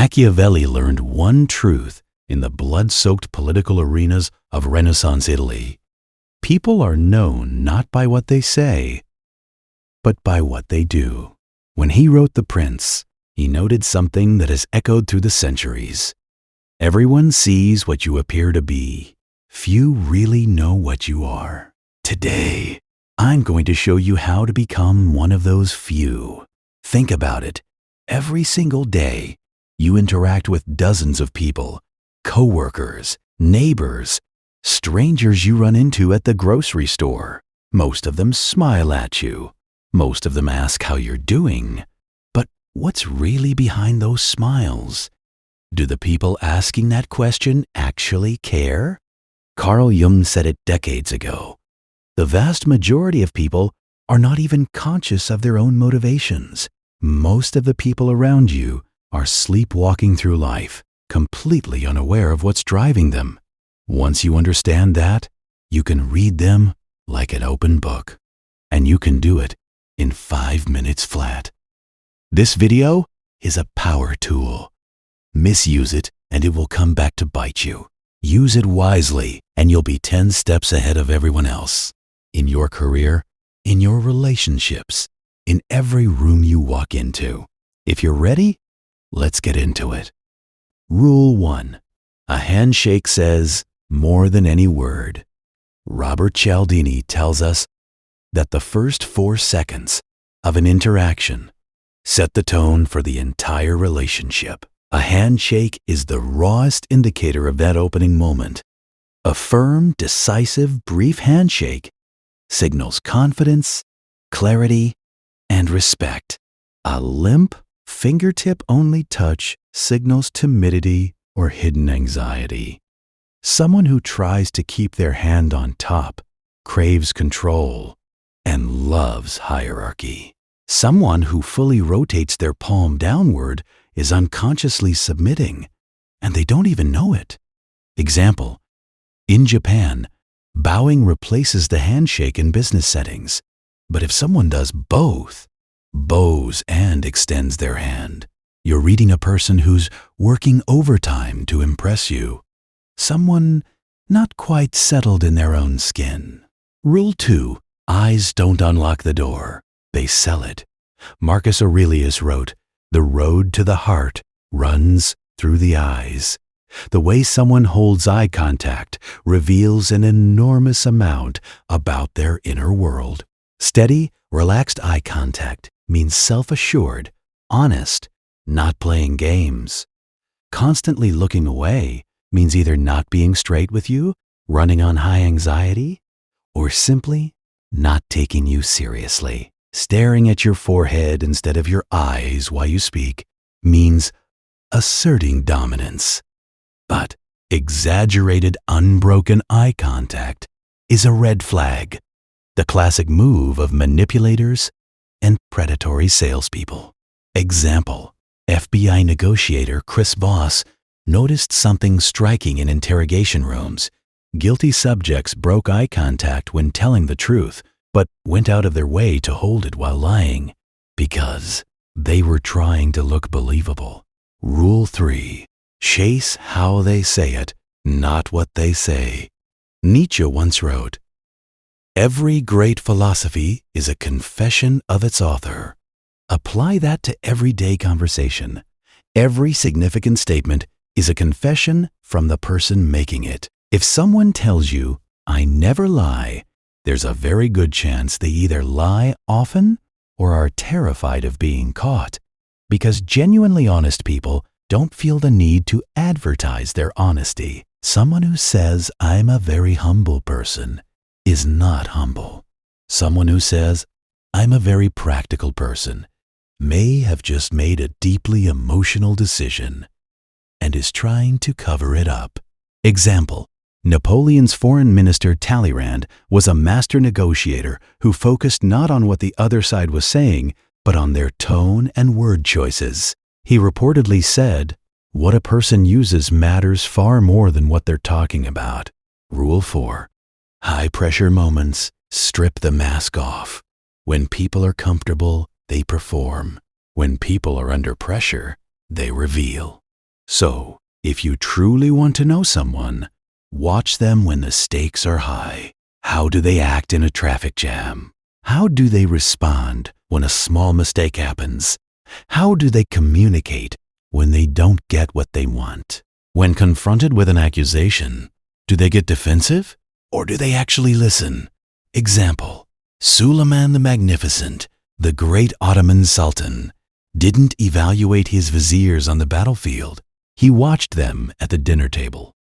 Machiavelli learned one truth in the blood-soaked political arenas of Renaissance Italy. People are known not by what they say, but by what they do. When he wrote The Prince, he noted something that has echoed through the centuries. Everyone sees what you appear to be. Few really know what you are. Today, I'm going to show you how to become one of those few. Think about it. Every single day, you interact with dozens of people, coworkers, neighbors, strangers you run into at the grocery store. Most of them smile at you. Most of them ask how you're doing. But what's really behind those smiles? Do the people asking that question actually care? Carl Jung said it decades ago. The vast majority of people are not even conscious of their own motivations. Most of the people around you are sleepwalking through life, completely unaware of what's driving them. Once you understand that, you can read them like an open book. And you can do it in 5 minutes flat. This video is a power tool. Misuse it and it will come back to bite you. Use it wisely and you'll be 10 steps ahead of everyone else. In your career, in your relationships, in every room you walk into. If you're ready, let's get into it. Rule 1. A handshake says more than any word. Robert Cialdini tells us that the first 4 seconds of an interaction set the tone for the entire relationship. A handshake is the rawest indicator of that opening moment. A firm, decisive, brief handshake signals confidence, clarity, and respect. A limp, fingertip-only touch signals timidity or hidden anxiety. Someone who tries to keep their hand on top craves control and loves hierarchy. Someone who fully rotates their palm downward is unconsciously submitting, and they don't even know it. Example: in Japan, bowing replaces the handshake in business settings. But if someone does both, bows and extends their hand, you're reading a person who's working overtime to impress you. Someone not quite settled in their own skin. Rule 2. Eyes don't unlock the door. They sell it. Marcus Aurelius wrote, "The road to the heart runs through the eyes." The way someone holds eye contact reveals an enormous amount about their inner world. Steady, relaxed eye contact means self-assured, honest, not playing games. Constantly looking away means either not being straight with you, running on high anxiety, or simply not taking you seriously. Staring at your forehead instead of your eyes while you speak means asserting dominance. But exaggerated, unbroken eye contact is a red flag, the classic move of manipulators and predatory salespeople. Example: FBI negotiator Chris Voss noticed something striking in interrogation rooms. Guilty subjects broke eye contact when telling the truth, but went out of their way to hold it while lying because they were trying to look believable. Rule 3. Chase how they say it, not what they say. Nietzsche once wrote, "Every great philosophy is a confession of its author." Apply that to everyday conversation. Every significant statement is a confession from the person making it. If someone tells you, "I never lie," there's a very good chance they either lie often or are terrified of being caught, because genuinely honest people don't feel the need to advertise their honesty. Someone who says, "I'm a very humble person," is not humble. Someone who says, "I'm a very practical person," may have just made a deeply emotional decision and is trying to cover it up. Example: Napoleon's foreign minister Talleyrand was a master negotiator who focused not on what the other side was saying, but on their tone and word choices. He reportedly said, "What a person uses matters far more than what they're talking about." Rule 4. High-pressure moments strip the mask off. When people are comfortable, they perform. When people are under pressure, they reveal. So, if you truly want to know someone, watch them when the stakes are high. How do they act in a traffic jam? How do they respond when a small mistake happens? How do they communicate when they don't get what they want? When confronted with an accusation, do they get defensive or do they actually listen? Example, Suleiman the Magnificent, the great Ottoman Sultan, didn't evaluate his viziers on the battlefield. He watched them at the dinner table.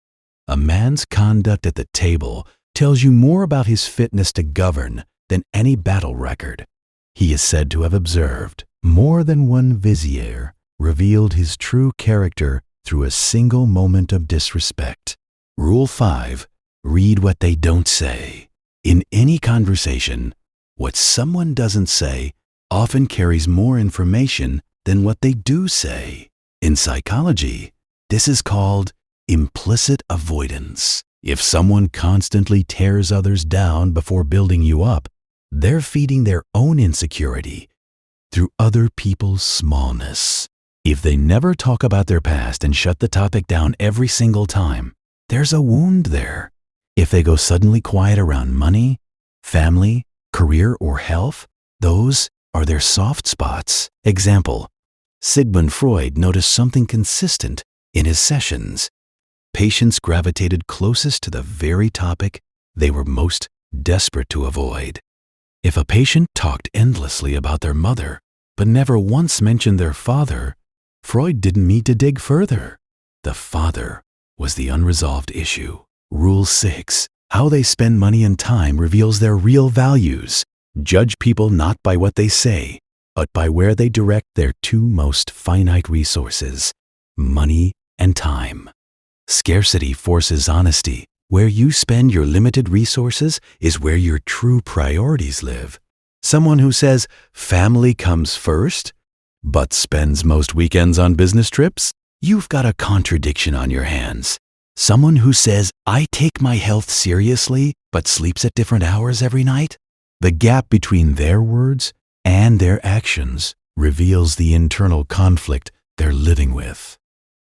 A man's conduct at the table tells you more about his fitness to govern than any battle record. He is said to have observed more than one vizier revealed his true character through a single moment of disrespect. Rule 5. Read what they don't say. In any conversation, what someone doesn't say often carries more information than what they do say. In psychology, this is called implicit avoidance. If someone constantly tears others down before building you up, they're feeding their own insecurity through other people's smallness. If they never talk about their past and shut the topic down every single time, there's a wound there. If they go suddenly quiet around money, family, career, or health, those are their soft spots. Example, Sigmund Freud noticed something consistent in his sessions. Patients gravitated closest to the very topic they were most desperate to avoid. If a patient talked endlessly about their mother, but never once mentioned their father, Freud didn't need to dig further. The father was the unresolved issue. Rule 6. How they spend money and time reveals their real values. Judge people not by what they say, but by where they direct their two most finite resources, money and time. Scarcity forces honesty. Where you spend your limited resources is where your true priorities live. Someone who says family comes first, but spends most weekends on business trips, you've got a contradiction on your hands. Someone who says, I take my health seriously, but sleeps at different hours every night, the gap between their words and their actions reveals the internal conflict they're living with.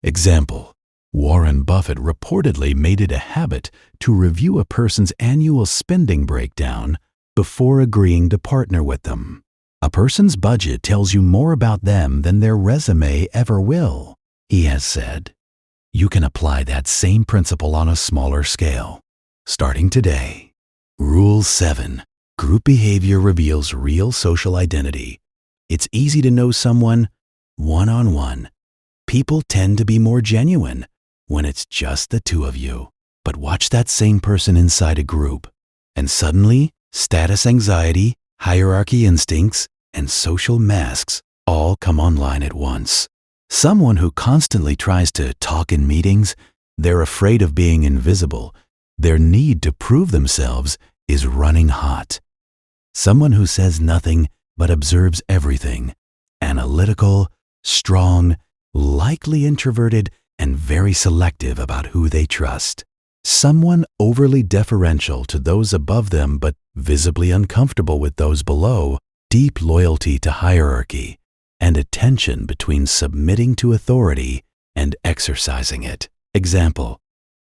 Example, Warren Buffett reportedly made it a habit to review a person's annual spending breakdown before agreeing to partner with them. A person's budget tells you more about them than their resume ever will, he has said. You can apply that same principle on a smaller scale, starting today. Rule 7. Group behavior reveals real social identity. It's easy to know someone one-on-one. People tend to be more genuine when it's just the two of you. But watch that same person inside a group, and suddenly, status anxiety, hierarchy instincts, and social masks all come online at once. Someone who constantly tries to talk in meetings, they're afraid of being invisible. Their need to prove themselves is running hot. Someone who says nothing but observes everything, analytical, strong, likely introverted, and very selective about who they trust. Someone overly deferential to those above them but visibly uncomfortable with those below, deep loyalty to hierarchy, and a tension between submitting to authority and exercising it. Example,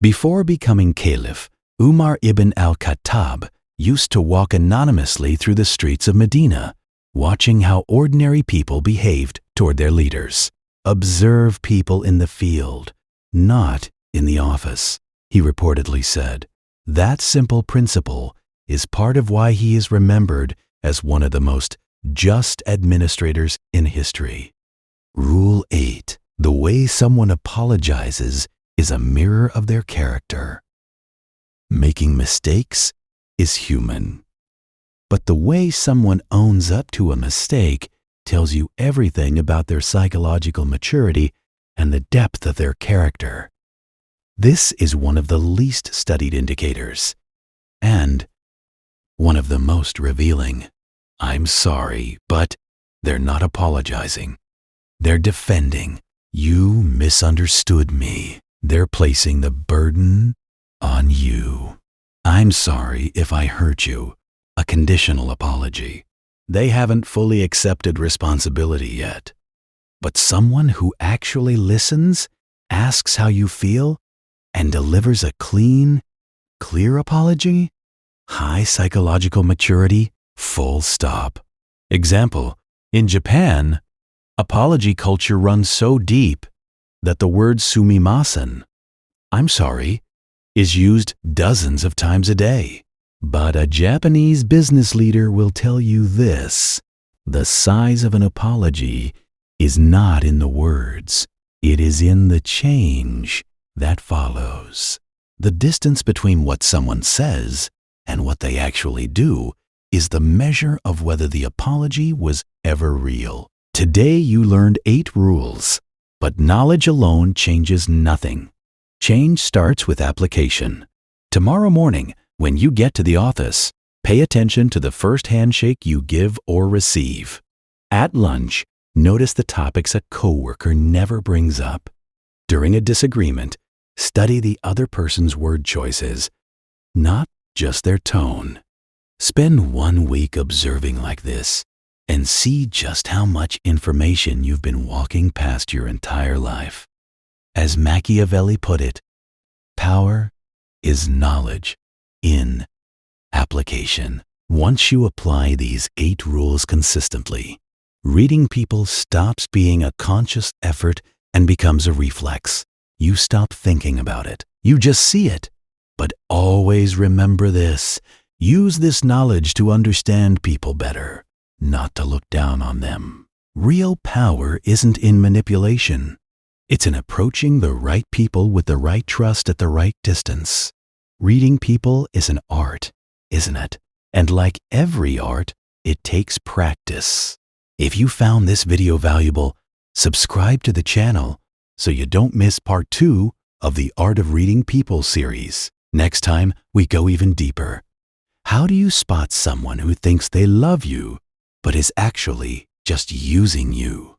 before becoming caliph, Umar ibn al-Khattab used to walk anonymously through the streets of Medina, watching how ordinary people behaved toward their leaders. Observe people in the field, not in the office, he reportedly said. That simple principle is part of why he is remembered as one of the most just administrators in history. Rule 8. The way someone apologizes is a mirror of their character. Making mistakes is human, but the way someone owns up to a mistake tells you everything about their psychological maturity and the depth of their character. This is one of the least studied indicators, and one of the most revealing. I'm sorry, but they're not apologizing. They're defending. You misunderstood me. They're placing the burden on you. I'm sorry if I hurt you. A conditional apology. They haven't fully accepted responsibility yet. But someone who actually listens asks how you feel, and delivers a clean, clear apology? High psychological maturity, full stop. Example, in Japan, apology culture runs so deep that the word sumimasen, I'm sorry, is used dozens of times a day. But a Japanese business leader will tell you this: the size of an apology is not in the words, it is in the change that follows. The distance between what someone says and what they actually do is the measure of whether the apology was ever real. Today you learned 8 rules, but knowledge alone changes nothing. Change starts with application. Tomorrow morning, when you get to the office, pay attention to the first handshake you give or receive. At lunch, notice the topics a coworker never brings up. During a disagreement, study the other person's word choices, not just their tone. Spend 1 week observing like this and see just how much information you've been walking past your entire life. As Machiavelli put it, power is knowledge in application. Once you apply these 8 rules consistently, reading people stops being a conscious effort and becomes a reflex. You stop thinking about it. You just see it. But always remember this: use this knowledge to understand people better, not to look down on them. Real power isn't in manipulation. It's in approaching the right people with the right trust at the right distance. Reading people is an art, isn't it? And like every art, it takes practice. If you found this video valuable, subscribe to the channel so you don't miss part 2 of the Art of Reading People series. Next time, we go even deeper. How do you spot someone who thinks they love you, but is actually just using you?